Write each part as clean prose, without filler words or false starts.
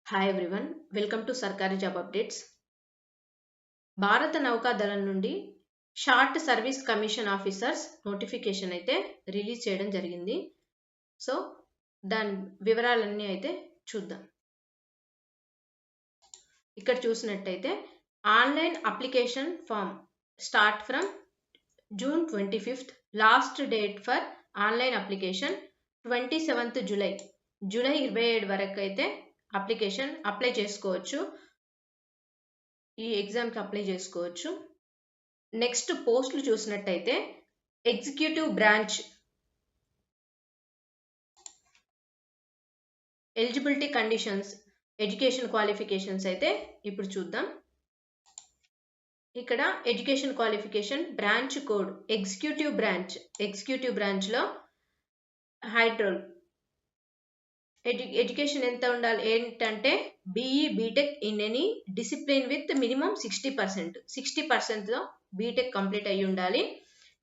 Hi everyone, welcome to సర్కారీ job updates. భారత నౌకాదళం నుండి short service commission officers notification అయితే రిలీజ్ చేయడం జరిగింది. సో దాని వివరాలన్నీ అయితే చూద్దాం. ఇక్కడ చూసినట్టయితే online application farm start from June 25th, last date for online application 27th July 27 వరకు అయితే అప్లికేషన్ అప్లై చేసుకోవచ్చు. ఈ ఎగ్జామ్కి అప్లై చేసుకోవచ్చు. నెక్స్ట్ పోస్టులు చూసినట్టయితే executive branch eligibility conditions, education qualifications అయితే ఇప్పుడు చూద్దాం. ఇక్కడ education qualification branch code executive బ్రాంచ్లో హైడ్రోల్ ఎడ్యుకేషన్ ఎంత ఉండాలి ఏంటంటే BE BTech in any discipline with minimum 60%లో బీటెక్ కంప్లీట్ అయ్యి ఉండాలి.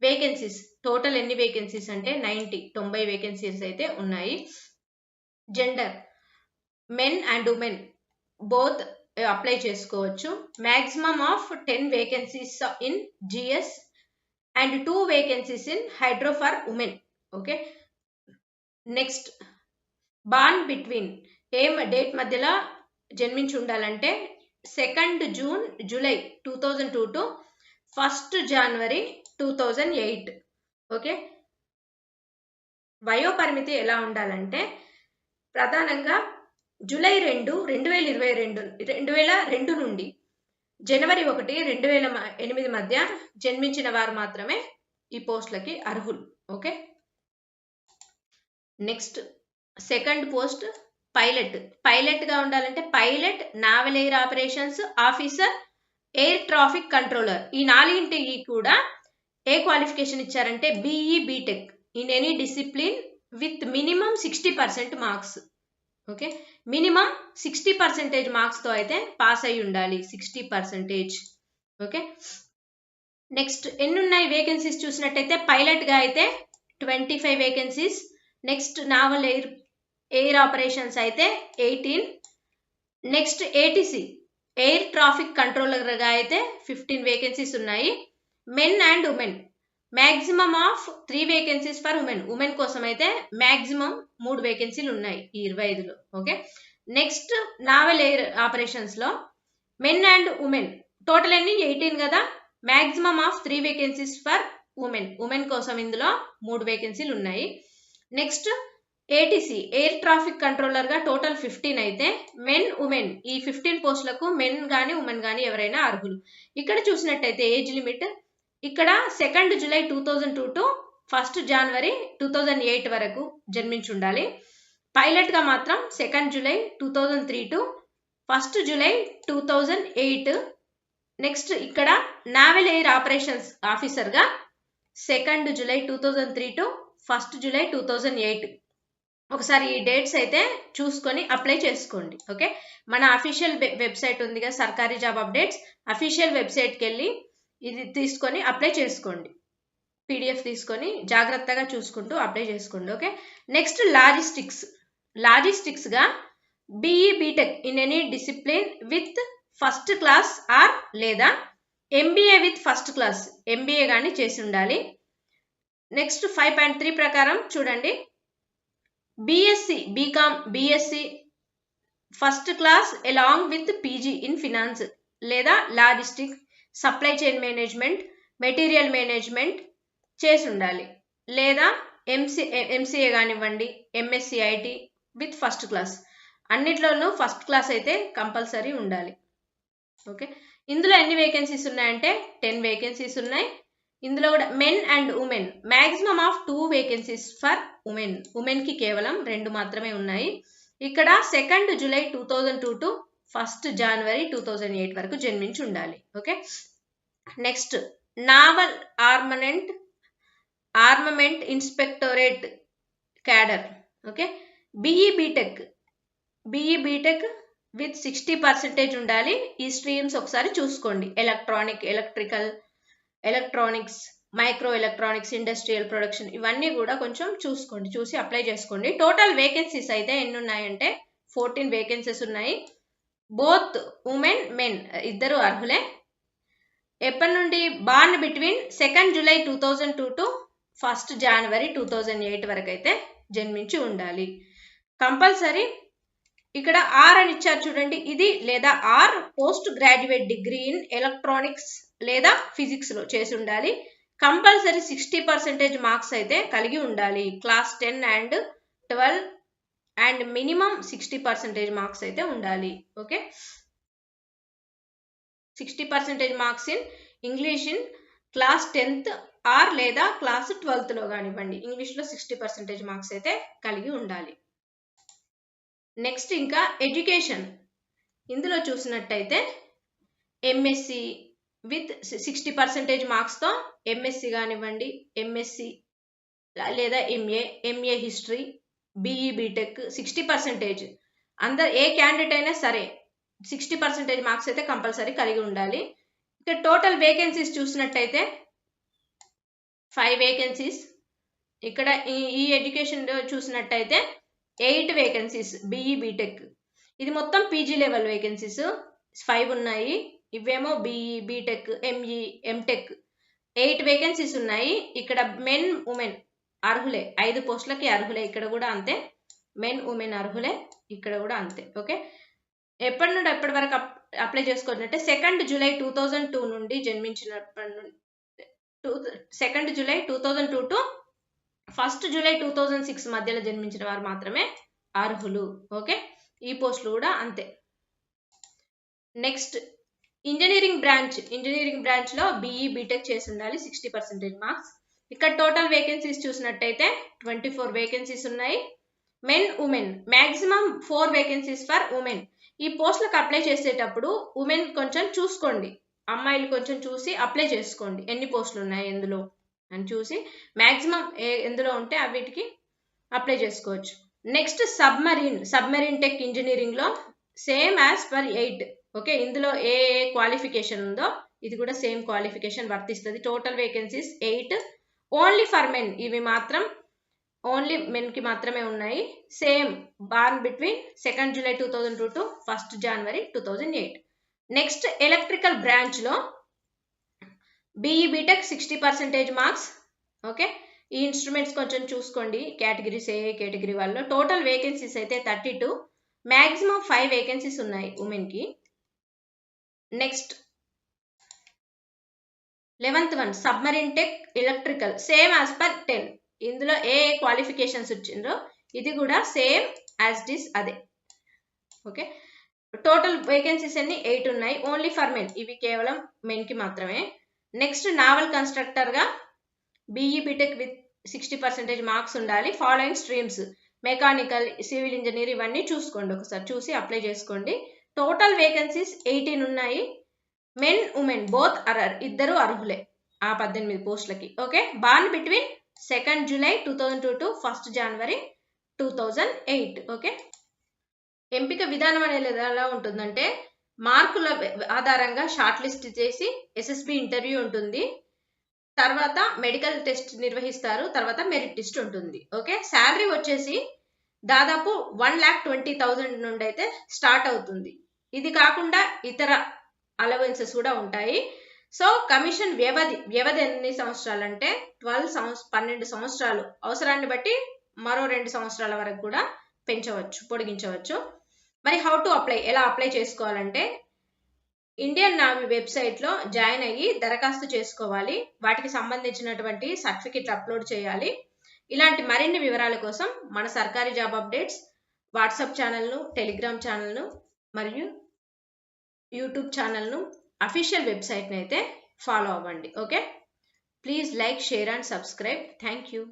వేకెన్సీస్ టోటల్ ఎన్ని వేకెన్సీస్ అంటే 90 వేకెన్సీస్ అయితే ఉన్నాయి. Gender men and women both apply చేసుకోవచ్చు. Maximum of 10 vacancies in GS and 2 vacancies in hydro for women. Okay, next born between date మధ్యలో జన్మించి ఉండాలంటే 2 జూలై 2002 టు 1 జనవరి 2008. ఓకే, వయోపరిమితి ఎలా ఉండాలంటే ప్రధానంగా జూలై 2, 2002 నుండి జనవరి 1, 2008 మధ్య జన్మించిన వారు మాత్రమే ఈ పోస్టులకి అర్హులు. Okay, next second post pilot గా ఉండాలంటే pilot, naval air operations officer, air traffic controller. ఈ నాలుగింటికి కూడా ఏ క్వాలిఫికేషన్ ఇచ్చారంటే BE BTech in any discipline with minimum 60% marks. Okay, minimum 60% మార్క్స్తో అయితే పాస్ అయి ఉండాలి. 60%. ఓకే, నెక్స్ట్ ఎన్ని ఉన్నాయి వేకెన్సీస్ చూసినట్టయితే పైలట్గా అయితే 25 vacancies. Next naval air operations అయితే 18. నెక్స్ట్ ఏటీసీ ఎయిర్ ట్రాఫిక్ కంట్రోలర్గా అయితే 15 వేకెన్సీస్ ఉన్నాయి. Men and women maximum of 3 vacancies for women కోసం అయితే మ్యాక్సిమం 3 వేకెన్సీలు ఉన్నాయి ఈ 25లో. ఓకే, నెక్స్ట్ నావల్ ఎయిర్ ఆపరేషన్స్లో మెన్ అండ్ ఉమెన్ టోటల్ అన్ని 18 కదా, maximum of 3 vacancies for women కోసం ఇందులో 3 వేకెన్సీలు ఉన్నాయి. నెక్స్ట్ ఏటీసీ ఎయిర్ ట్రాఫిక్ కంట్రోలర్గా టోటల్ 15 అయితే ఉమెన్ ఈ 15 పోస్టులకు మెన్ కానీ ఉమెన్ కానీ ఎవరైనా అర్హులు. ఇక్కడ చూసినట్టయితే ఏజ్ లిమిట్ ఇక్కడ 2 జూలై 2002 టు 1 జనవరి 2008 వరకు జన్మించి ఉండాలి. పైలట్గా మాత్రం 2 జూలై 2003 టు 1 జూలై 2008. నెక్స్ట్ ఇక్కడ నావల్ ఎయిర్ ఆపరేషన్స్ ఆఫీసర్గా 2 జూలై 2003 టు 1 జూలై 2008. ఒకసారి ఈ డేట్స్ అయితే చూసుకొని అప్లై చేసుకోండి. ఓకే, మన అఫీషియల్ వెబ్సైట్ ఉంది కదా సర్కారీ జాబ్ అప్డేట్స్, అఫీషియల్ వెబ్సైట్కి వెళ్ళి ఇది తీసుకొని అప్లై చేసుకోండి. పీడిఎఫ్ తీసుకొని జాగ్రత్తగా చూసుకుంటూ అప్లై చేసుకోండి. ఓకే, నెక్స్ట్ లాజిస్టిక్స్గా BE BTech in any discipline with first class or లేదా MBA with first class MBA కానీ చేసి ఉండాలి. నెక్స్ట్ 5.3 ప్రకారం చూడండి, BSc BCom BSc first class along with PG in finance లేదా logistics, supply chain management, material management చేసి ఉండాలి. లేదా ఎంసీఏ కానివ్వండి, MSc IT with first class. అన్నిట్లోనూ ఫస్ట్ క్లాస్ అయితే కంపల్సరీ ఉండాలి. ఓకే, ఇందులో ఎన్ని వేకెన్సీస్ ఉన్నాయంటే 10 వేకెన్సీస్ ఉన్నాయి. ఇందులో కూడా men and women maximum of 2 vacancies for ఉమెన్కి కేవలం 2 మాత్రమే ఉన్నాయి. ఇక్కడ 2 జూలై 2002 టు 1 జనవరి 2008 వరకు జన్మించి ఉండాలి. Okay, next naval armament inspectorate cadre. Okay, BE BTech with 60% ఉండాలి. ఈ స్ట్రీమ్స్ ఒకసారి చూసుకోండి, electronics, micro electronics, industrial production, ఇవన్నీ కూడా కొంచెం చూసుకోండి, చూసి అప్లై చేసుకోండి. టోటల్ వేకెన్సీస్ అయితే ఎన్ని ఉన్నాయంటే 14 వేకెన్సీస్ ఉన్నాయి. బోత్ ఉమెన్ మెన్ ఇద్దరు అర్హులే. ఎప్పటి నుండి? బార్న్ బిట్వీన్ 2 జూలై 2002 టు 1 జనవరి 2008 వరకు అయితే జన్మించి ఉండాలి. కంపల్సరీ ఇక్కడ ఆర్ అని ఇచ్చారు చూడండి, ఇది లేదా or post graduate degree in electronics లేదా ఫిజిక్స్ లో చేసి ఉండాలి. కంపల్సరీ 60% మార్క్స్ అయితే కలిగి ఉండాలి. Class 10 and 12 and minimum 60% marks అయితే ఉండాలి. Okay, 60% marks in English in class 10th or లేదా క్లాస్ 12th లో కానివ్వండి, ఇంగ్లీష్ లో 60% మార్క్స్ అయితే కలిగి ఉండాలి. నెక్స్ట్ ఇంకా ఎడ్యుకేషన్, ఇందులో చూసినట్టయితే ఎంఎస్సి విత్ 60% మార్క్స్తో ఎంఎస్సి కానివ్వండి, ఎంఎస్సి లేదా ఎంఏ హిస్టరీ, బిఈ బీటెక్ 60%. అందరు ఏ క్యాండిడేట్ అయినా సరే 60% మార్క్స్ అయితే కంపల్సరీ కలిగి ఉండాలి. ఇక టోటల్ వేకెన్సీస్ చూసినట్టయితే 5 వేకెన్సీస్. ఇక్కడ ఈ ఎడ్యుకేషన్ చూసినట్టయితే 8 వేకెన్సీస్ బిఈ బీటెక్. ఇది మొత్తం పీజీ లెవెల్ వేకెన్సీస్ 5 ఉన్నాయి. ఇవేమో BE BTech ME MTech 8 vacancies ఉన్నాయి. ఇక్కడ మెన్ ఉమెన్ అర్హులే, 5 పోస్టులకి అర్హులే. ఇక్కడ కూడా అంతే, మెన్ ఉమెన్ అర్హులే, ఇక్కడ కూడా అంతే. ఓకే, ఎప్పటి నుండి ఎప్పటి వరకు అప్లై చేసుకోవాలంటే 2 జూలై 2002 నుండి జన్మించినప్పటి నుండి 2 జూలై 2002 టు 1 జూలై 2006 మధ్యలో జన్మించిన వారు మాత్రమే అర్హులు. ఓకే, ఈ పోస్టులు కూడా అంతే. నెక్స్ట్ ఇంజనీరింగ్ బ్రాంచ్ లో బిఈ బీటెక్ చేసి ఉండాలి, 60% మార్క్స్. ఇక్కడ టోటల్ వేకెన్సీస్ చూసినట్టయితే 24 వేకెన్సీస్ ఉన్నాయి. Men women maximum 4 vacancies for women. ఈ పోస్టులకు అప్లై చేసేటప్పుడు ఉమెన్ కొంచెం చూసుకోండి, అమ్మాయిలు కొంచెం చూసి అప్లై చేసుకోండి, ఎన్ని పోస్టులు ఉన్నాయి ఎందులో అని చూసి మాక్సిమం ఎందులో ఉంటే వీటికి అప్లై చేసుకోవచ్చు. నెక్స్ట్ సబ్మరీన్ టెక్ ఇంజనీరింగ్ లో సేమ్ యాజ్ పర్ 8. ఓకే, ఇందులో ఏ క్వాలిఫికేషన్ ఉందో ఇది కూడా సేమ్ క్వాలిఫికేషన్ వర్తిస్తుంది. Total vacancies 8 only for men. ఇవి మాత్రం ఓన్లీ మెన్ కి మాత్రమే ఉన్నాయి. Same born between 2 July 2002 to 1 January 2008. Next electrical branch లో బిఈ బీటెక్ 60% మార్క్స్. ఓకే, ఈ ఇన్స్ట్రుమెంట్స్ కొంచెం చూసుకోండి, కేటగిరీస్ ఏ కేటగిరీ వాళ్ళు. టోటల్ వేకెన్సీస్ అయితే 32, మాక్సిమం 5 వేకెన్సీస్ ఉన్నాయి ఉమెన్ కి. Next 11th one submarine tech electrical same as per 10. ఇందులో ఏ క్వాలిఫికేషన్స్ వచ్చిందో ఇది కూడా సేమ్ యాజ్ ఇట్ ఈస్ అదే. ఓకే, టోటల్ వేకెన్సీస్ అన్ని 8 ఉన్నాయి, ఓన్లీ ఫర్ మెన్. ఇవి కేవలం మెన్ కి మాత్రమే. నెక్స్ట్ నావల్ కన్స్ట్రక్టర్ గా బిఈ బీటెక్ విత్ 60% మార్క్స్ ఉండాలి. Following streams mechanical, civil engineer ఇవన్నీ చూసుకోండి, ఒకసారి చూసి అప్లై చేసుకోండి. టోటల్ వేకెన్సీస్ 18 ఉన్నాయి. మెన్ ఉమెన్ బోత్ ఇద్దరు అర్హులే ఆ 18 పోస్టులకి. Okay, born between 2 July 2002 to 1 January 2008. Okay, ఎంపిక విధానం అనేది ఎలా ఉంటుందంటే మార్కుల ఆధారంగా షార్ట్ లిస్ట్ చేసి ఎస్ఎస్బి ఇంటర్వ్యూ ఉంటుంది, తర్వాత మెడికల్ టెస్ట్ నిర్వహిస్తారు, తర్వాత మెరిట్ టెస్ట్ ఉంటుంది. ఓకే, శాలరీ వచ్చేసి దాదాపు 1,20,000 నుండి అయితే స్టార్ట్ అవుతుంది. ఇది కాకుండా ఇతర అలవెన్సెస్ కూడా ఉంటాయి. సో కమిషన్ వ్యవధి ఎన్ని సంవత్సరాలు అంటే 12 సంవత్సరాలు. అవసరాన్ని బట్టి మరో 2 సంవత్సరాల వరకు కూడా పొడిగించవచ్చు. మరి హౌ టు అప్లై, ఎలా అప్లై చేసుకోవాలంటే ఇండియన్ నావీ వెబ్సైట్ లో జాయిన్ అయ్యి దరఖాస్తు చేసుకోవాలి. వాటికి సంబంధించినటువంటి సర్టిఫికెట్లు అప్లోడ్ చేయాలి. ఇలాంటి మరిన్ని వివరాల కోసం మన సర్కారీ జాబ్ అప్డేట్స్ వాట్సాప్ ఛానల్ను, టెలిగ్రామ్ ఛానల్ను మరియు యూట్యూబ్ ఛానల్ను, అఫీషియల్ వెబ్సైట్ని అయితే ఫాలో అవ్వండి. Okay, please like, share and subscribe. Thank you.